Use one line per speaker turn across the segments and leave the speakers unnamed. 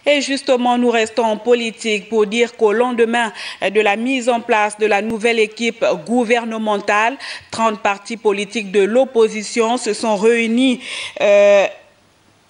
Et justement, nous restons en politique pour dire qu'au lendemain de la mise en place de la nouvelle équipe gouvernementale, 30 partis politiques de l'opposition se sont réunis.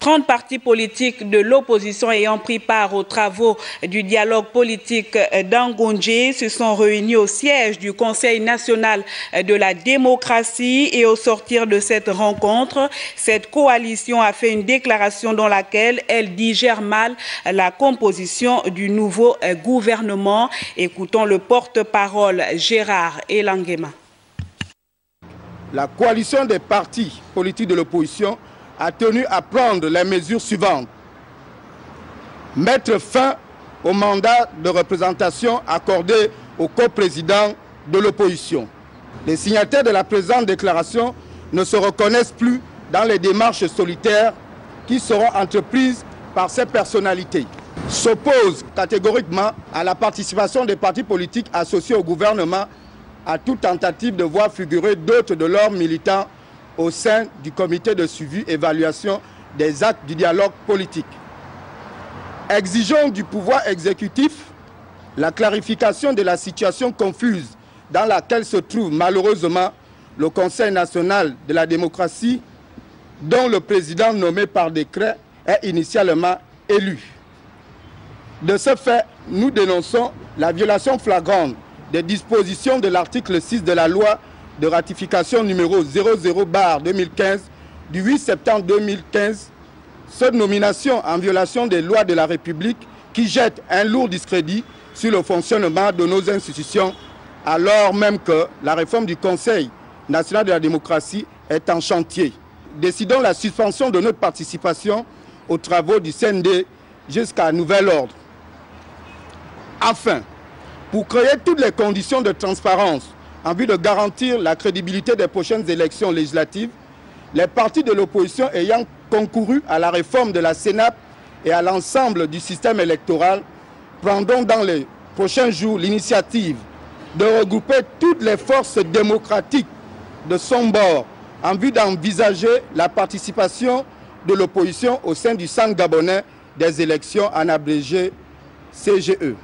30 partis politiques de l'opposition ayant pris part aux travaux du dialogue politique d'Angoundjé se sont réunis au siège du Conseil national de la démocratie et au sortir de cette rencontre, cette coalition a fait une déclaration dans laquelle elle digère mal la composition du nouveau gouvernement. Écoutons le porte-parole Gérard Elangema.
La coalition des partis politiques de l'opposition a tenu à prendre les mesures suivantes. Mettre fin au mandat de représentation accordé au coprésident de l'opposition. Les signataires de la présente déclaration ne se reconnaissent plus dans les démarches solitaires qui seront entreprises par ces personnalités. S'opposent catégoriquement à la participation des partis politiques associés au gouvernement à toute tentative de voir figurer d'autres de leurs militants au sein du comité de suivi et évaluation des actes du dialogue politique. Exigeons du pouvoir exécutif la clarification de la situation confuse dans laquelle se trouve malheureusement le Conseil national de la démocratie, dont le président nommé par décret est initialement élu. De ce fait, nous dénonçons la violation flagrante des dispositions de l'article 6 de la loi de ratification numéro 00/2015 du 8 septembre 2015, cette nomination en violation des lois de la République qui jette un lourd discrédit sur le fonctionnement de nos institutions, alors même que la réforme du Conseil national de la démocratie est en chantier. Décidons la suspension de notre participation aux travaux du CND jusqu'à nouvel ordre. Enfin, pour créer toutes les conditions de transparence en vue de garantir la crédibilité des prochaines élections législatives, les partis de l'opposition ayant concouru à la réforme de la CENAP et à l'ensemble du système électoral prendront dans les prochains jours l'initiative de regrouper toutes les forces démocratiques de son bord en vue d'envisager la participation de l'opposition au sein du Centre gabonais des élections en abrégé CGE.